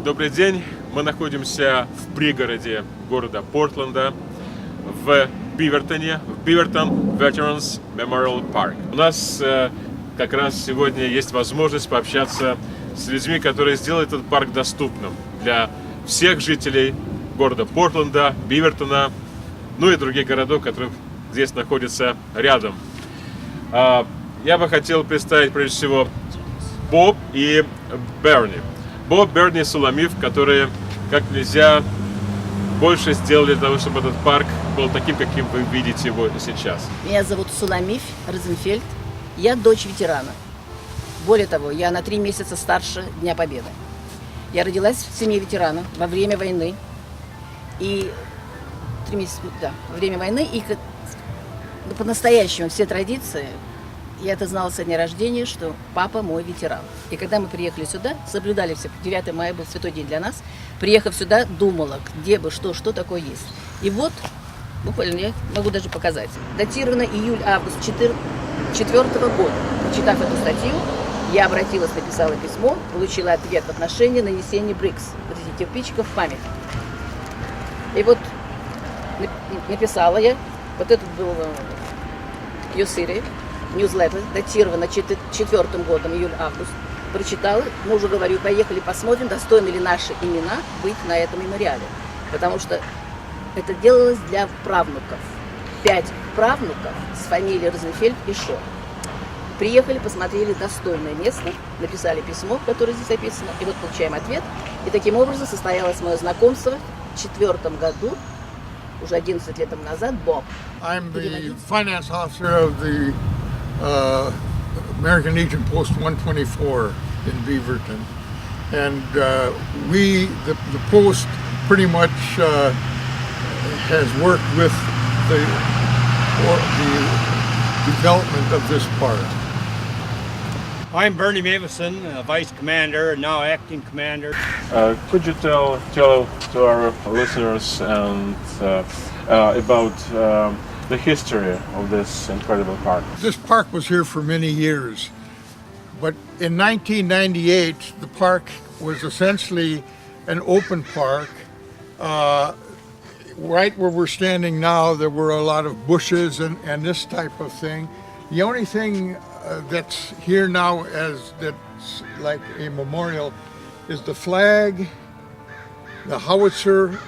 Добрый день. Мы находимся в пригороде города Портленда, в Бивертоне, в Бивертон Veterans Memorial Park. У нас как раз сегодня есть возможность пообщаться с людьми, которые сделают этот парк доступным для всех жителей города Портленда, Бивертона, ну и других городов, которые здесь находятся рядом. Я бы хотел представить прежде всего Боб и Берни. Боб, Берни и Суламиф, которые как нельзя больше сделали для того, чтобы этот парк был таким, каким вы видите его сейчас. Меня зовут Суламиф Розенфельд. Я дочь ветерана. Более того, я на 3 месяца старше Дня Победы. Я родилась в семье ветерана во время войны. И 3 месяца, да, во время войны. И по-настоящему все традиции, я это знала со дня рождения, что папа мой ветеран. И когда мы приехали сюда, соблюдали все, 9 мая был святой день для нас, приехав сюда, думала, где бы, что такое есть. И вот, буквально, я могу даже показать, датировано июль-август 2004 года. Прочитав эту статью, я обратилась, написала письмо, получила ответ в отношении нанесения брикс, вот этих кирпичиков Памяти. И вот написала я, вот этот был Юсири, ньюзлеттер, датировано 4 годом, июль-август. Прочитала, мужу говорю, поехали посмотрим, достойны ли наши имена быть на этом мемориале. Потому что это делалось для правнуков. 5 правнуков с фамилией Розенфельд и Шо. Приехали, посмотрели достойное место, написали письмо, которое здесь описано, и вот получаем ответ. И таким образом состоялось мое знакомство в 2004 году, уже 11 лет тому назад, Боб. I'm the finance officer of the American Legion Post 124 in Beaverton, and the post pretty much has worked with the development of this park. I'm Bernie Mavison, Vice Commander, now Acting Commander. Could you tell to our listeners and about the history of this incredible park? This park was here for many years, but in 1998 the park was essentially an open park. Right where we're standing now, there were a lot of bushes and this type of thing. The only thing that's here now that's like a memorial is the flag, the howitzer,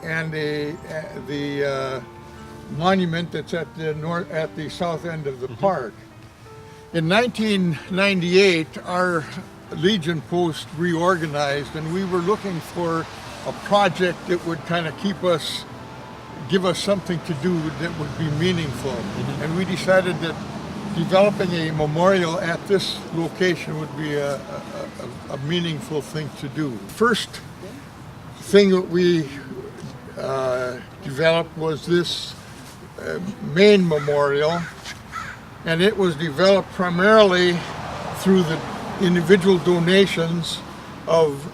and the monument that's at the south end of the park. In 1998, our Legion post reorganized, and we were looking for a project that would kind of give us something to do that would be meaningful. Mm-hmm. And we decided that developing a memorial at this location would be a meaningful thing to do. First thing that we developed was this main memorial, and it was developed primarily through the individual donations of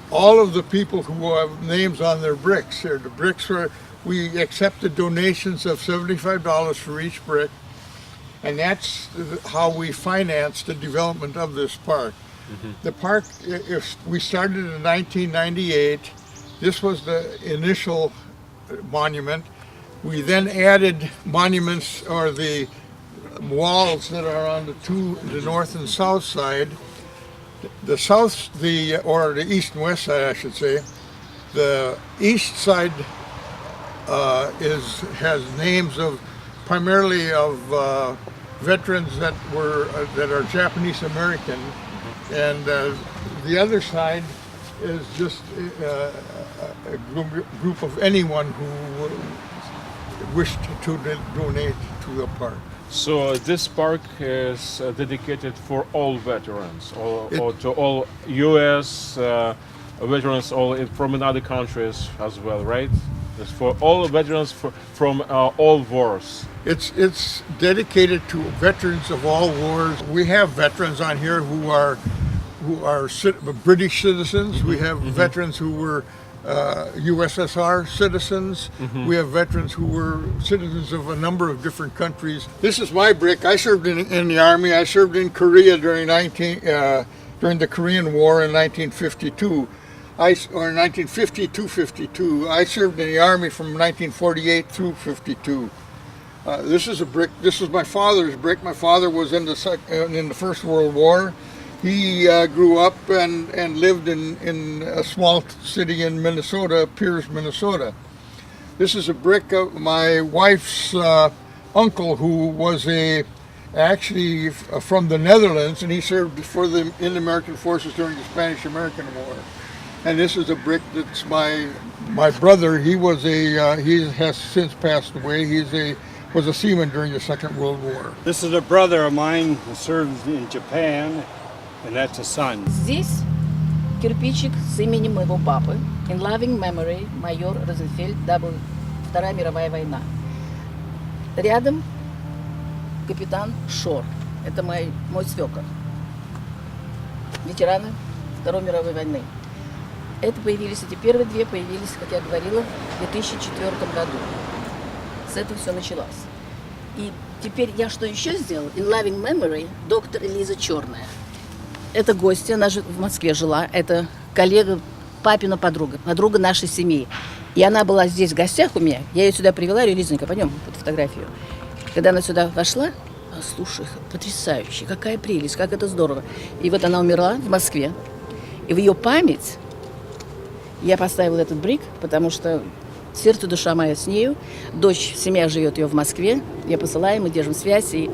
all of the people who have names on their bricks here. The bricks we accepted donations of $75 for each brick, and that's how we financed the development of this park. Mm-hmm. The park, we started in 1998. This was the initial monument. We then added monuments, or the walls that are on the north and south side. The east and west side, I should say. The east side has names of primarily of veterans that are Japanese American, and the other side is just a group of anyone who wished to donate to the park. So this park is dedicated for all veterans, or to all U.S. Veterans, from other countries as well, right? It's for all veterans from all wars. It's dedicated to veterans of all wars. We have veterans on here who are British citizens. Mm-hmm. We have veterans who were USSR citizens. Mm-hmm. We have veterans who were citizens of a number of different countries. This is my brick. I served in the Army. I served in Korea during the Korean War in 1952. or 1950-52. I served in the Army from 1948 through 52. This is a brick. This is my father's brick. My father was in the First World War. He grew up and lived in a small city in Minnesota, Pierce, Minnesota. This is a brick of my wife's uncle, who was actually from the Netherlands, and he served in the American forces during the Spanish-American War. And this is a brick that's my brother. He has since passed away. Was a seaman during the Second World War. This is a brother of mine who serves in Japan, and that's a son. Здесь кирпичик с именем моего папы. In loving memory, майор Розенфельд, Вторая мировая война. Рядом капитан Шор. Это мой свекор. Ветераны Второй мировой войны. Эти первые две появились, как я говорила, в 2004 году. С этого все началось. И теперь я что еще сделала? In loving memory, доктор Элиза Черная. Это гостья, она в Москве жила. Это коллега, папина подруга нашей семьи. И она была здесь в гостях у меня. Я ее сюда привела, Лизонька, пойдем под фотографию. Когда она сюда вошла, слушай, потрясающе, какая прелесть, как это здорово. И вот она умерла в Москве. И в ее память я поставила этот брик, потому что сердце, душа моя с нею. Дочь, семья живет ее в Москве. Я посылаю, мы держим связь. И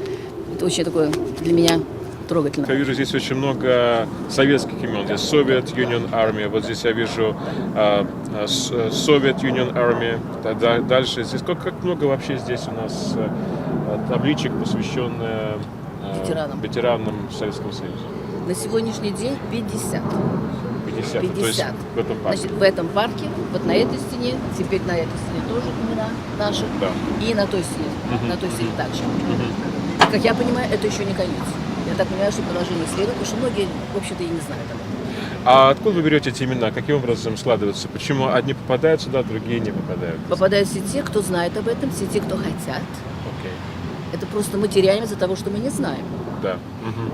это очень такое для меня трогательно. Я вижу здесь очень много советских имен. Здесь Soviet Union Army. Вот здесь я вижу Soviet Union Army. Дальше здесь как много вообще здесь у нас табличек, посвященных ветеранам Советского Союза. На сегодняшний день 50. 50. То есть в этом парке. Значит, в этом парке, вот на этой стене, теперь на этой стене тоже имена наши, да. И на той стене, на той стене также. И, как я понимаю, это еще не конец. Я так понимаю, что продолжение следует, потому что многие, в общем-то, и не знают об этом. А откуда вы берете эти имена? Каким образом складываются? Почему одни попадают сюда, другие не попадают? Попадают все те, кто знает об этом, все те, кто хотят. Okay. Это просто мы теряем из-за того, что мы не знаем. Да.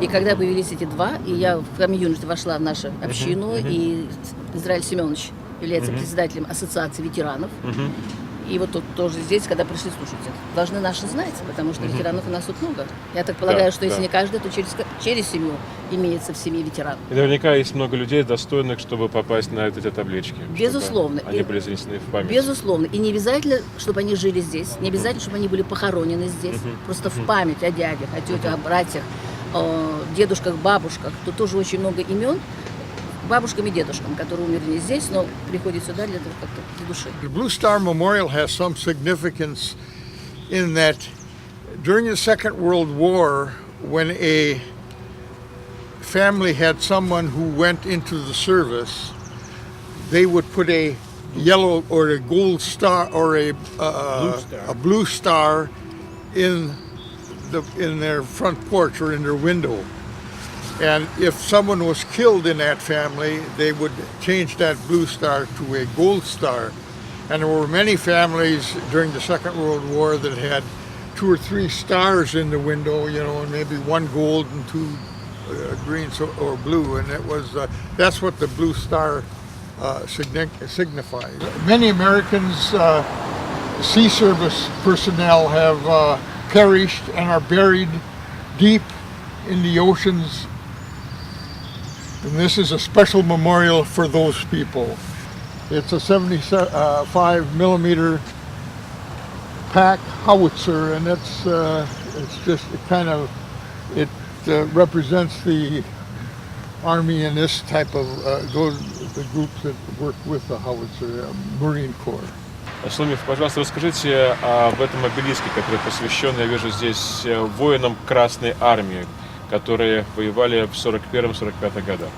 И когда появились эти два, и я в комьюнити вошла в нашу общину, и Израиль Семенович является председателем ассоциации ветеранов. И вот тут тоже здесь, когда пришли, слушайте, должны наши знать, потому что ветеранов у нас тут много. Я так полагаю, что если не каждый, то через семью имеется в семье ветеран. И наверняка есть много людей, достойных, чтобы попасть на эти таблички. Безусловно. Они были занесены в память. Безусловно. И не обязательно, чтобы они жили здесь, не обязательно, чтобы они были похоронены здесь. Просто в память о дядях, о тетях, о братьях, о дедушках, бабушках. Тут тоже очень много имен. Бабушкам и дедушкам, которые умерли здесь, но приходят сюда для души. The Blue Star Memorial has some significance in that during the Second World War, when a family had someone who went into the service, they would put a yellow or a gold star or a blue star in their front porch or in their window. And if someone was killed in that family, they would change that blue star to a gold star. And there were many families during the Second World War that had 2 or 3 stars in the window, and maybe 1 gold and 2 green or blue. And that's what the blue star signifies. Many Americans, sea service personnel have perished and are buried deep in the oceans. And this is a special memorial for those people. It's a 75 millimeter pack howitzer, and it's just it represents the Army and this type of the groups that work with the howitzer, Marine Corps. Шломив, пожалуйста, расскажите об этом обелиске, который посвящен, я вижу здесь, воинам Красной Армии, которые воевали в 41-45 годах.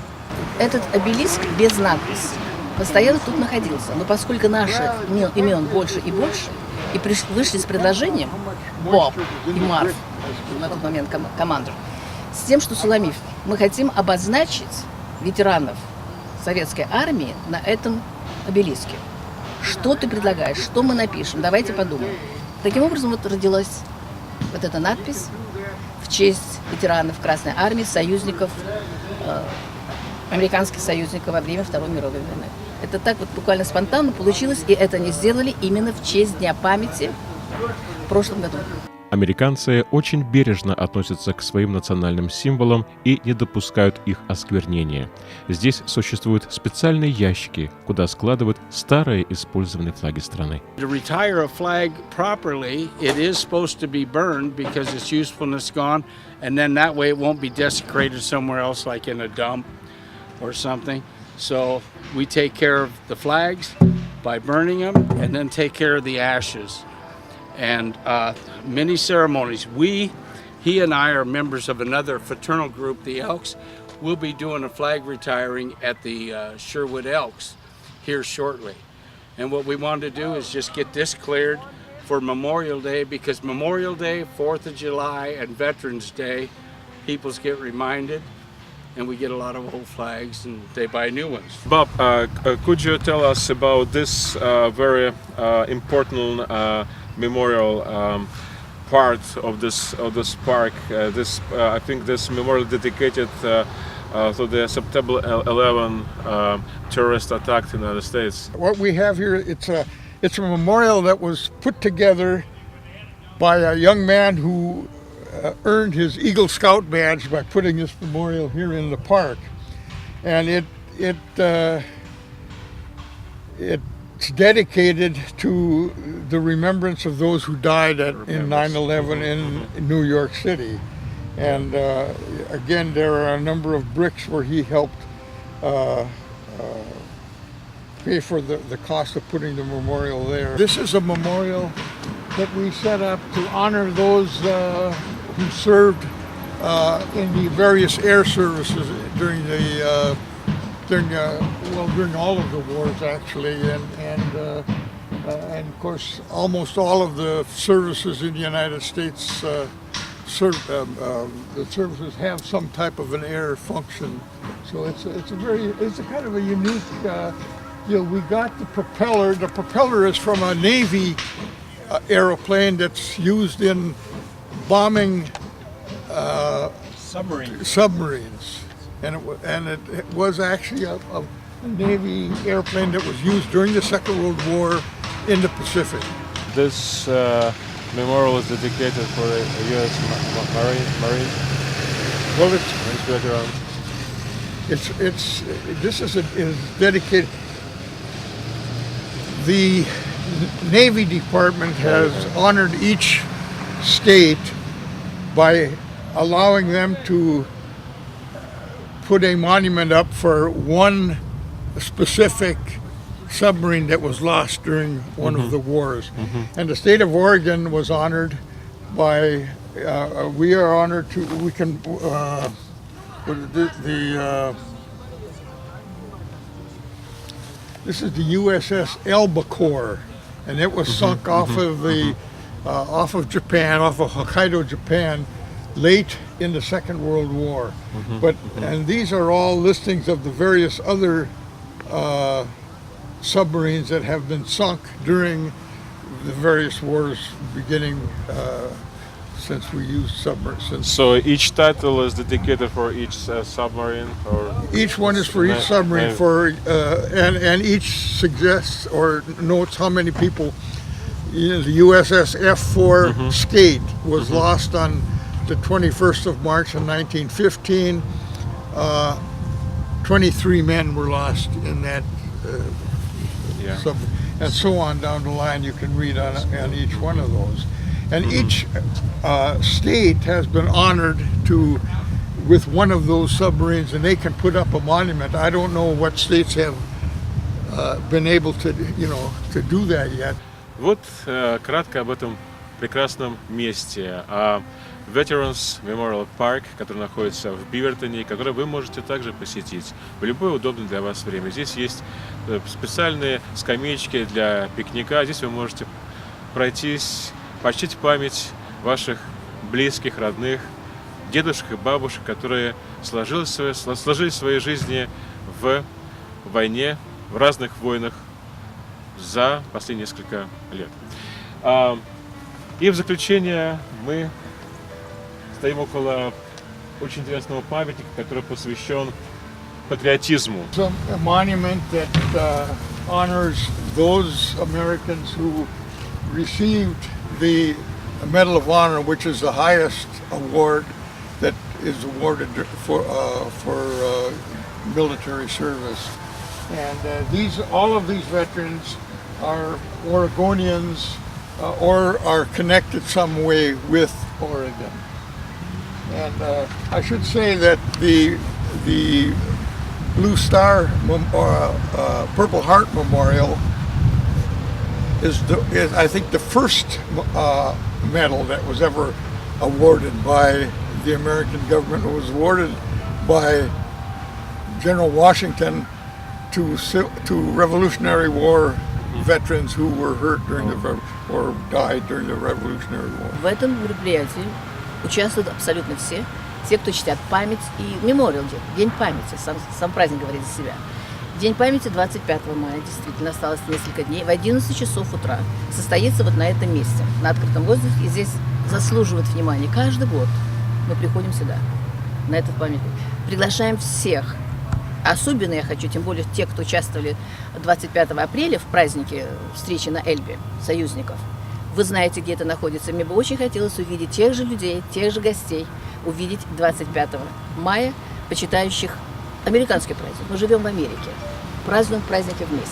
Этот обелиск без надписи постоянно тут находился. Но поскольку наших имен больше и больше, и вышли с предложением Боб и Марф, на тот момент командир, с тем, что Суламиф, мы хотим обозначить ветеранов Советской Армии на этом обелиске. Что ты предлагаешь? Что мы напишем? Давайте подумаем. Таким образом вот родилась вот эта надпись в честь ветеранов Красной Армии, союзников американских союзников во время Второй мировой войны. Это так вот буквально спонтанно получилось, и это они сделали именно в честь Дня памяти в прошлом году. Американцы очень бережно относятся к своим национальным символам и не допускают их осквернения. Здесь существуют специальные ящики, куда складывают старые использованные флаги страны. To retire a flag properly, it is supposed to be burned because its usefulness gone, and then that way it won't be desecrated somewhere else, like in a dump or something. So we take care of the flags by burning them, and then take care of the ashes. And many ceremonies. He and I are members of another fraternal group, the Elks. We'll be doing a flag retiring at the Sherwood Elks here shortly. And what we want to do is just get this cleared for Memorial Day, because Memorial Day, 4th of July, and Veterans Day, people get reminded, and we get a lot of old flags and they buy new ones. Bob, could you tell us about this very important memorial part of this park? I think this memorial dedicated to the September 11 terrorist attack in the United States. What we have here, it's a memorial that was put together by a young man who earned his Eagle Scout badge by putting this memorial here in the park, and it's dedicated to the remembrance of those who died in 9/11 in New York City. And again, there are a number of bricks where he helped pay for the cost of putting the memorial there. This is a memorial that we set up to honor those who served in the various air services during all of the wars, actually, and of course almost all of the services in the United States. The services have some type of an air function, so it's a kind of a unique. We got the propeller. The propeller is from a Navy aeroplane that's used in bombing submarines. And it was actually a Navy airplane that was used during the Second World War in the Pacific. This memorial is dedicated for the U.S. Marine. Well, veteran. This is dedicated. The Navy Department has honored each state by allowing them to put a monument up for one specific submarine that was lost during one of the wars. And the state of Oregon was honored by, we are honored to, we can, this is the USS Albacore, and it was sunk off of Japan, off of Hokkaido, Japan, late in the Second World War. And these are all listings of the various other submarines that have been sunk during the various wars, beginning since we used submarines. So each title is dedicated for each submarine, or each one is for each submarine, and each suggests or notes how many people. The USS F4 Skate was lost on the 21st of March in 1915. 23 men were lost in that and so on down the line. You can read on each one of those. And each state has been honored with one of those submarines, and they can put up a monument. I don't know what states have been able to do that yet. Вот кратко об этом прекрасном месте. Veterans Memorial Park, который находится в Бивертоне, который вы можете также посетить в любое удобное для вас время. Здесь есть специальные скамеечки для пикника. Здесь вы можете пройтись, почтить память ваших близких, родных, дедушек и бабушек, которые сложили свои жизни в войне, в разных войнах за последние несколько лет. И в заключение мы стоим около очень интересного памятника, который посвящен патриотизму. A monument that honors those Americans who received the Medal of Honor, which is the highest award that is awarded for military service. And all of these veterans are Oregonians or are connected some way with Oregon. And I should say that the Blue Star Purple Heart Memorial is I think the first medal that was ever awarded by the American government. It was awarded by General Washington to Revolutionary War veterans who were hurt during or died during the Revolutionary War. В этом мероприятии участвуют абсолютно все, те, кто чтят память и Memorial Day, День памяти, сам праздник говорит за себя. День памяти 25 мая, действительно, осталось несколько дней, в 11 часов утра состоится вот на этом месте, на открытом воздухе, и здесь заслуживает внимания. Каждый год мы приходим сюда, на этот памятник. Приглашаем всех. Особенно я хочу, тем более те, кто участвовали 25 апреля в празднике встречи на Эльбе, союзников. Вы знаете, где это находится. Мне бы очень хотелось увидеть тех же людей, тех же гостей, увидеть 25 мая, почитающих американский праздник. Мы живем в Америке, празднуем праздники вместе.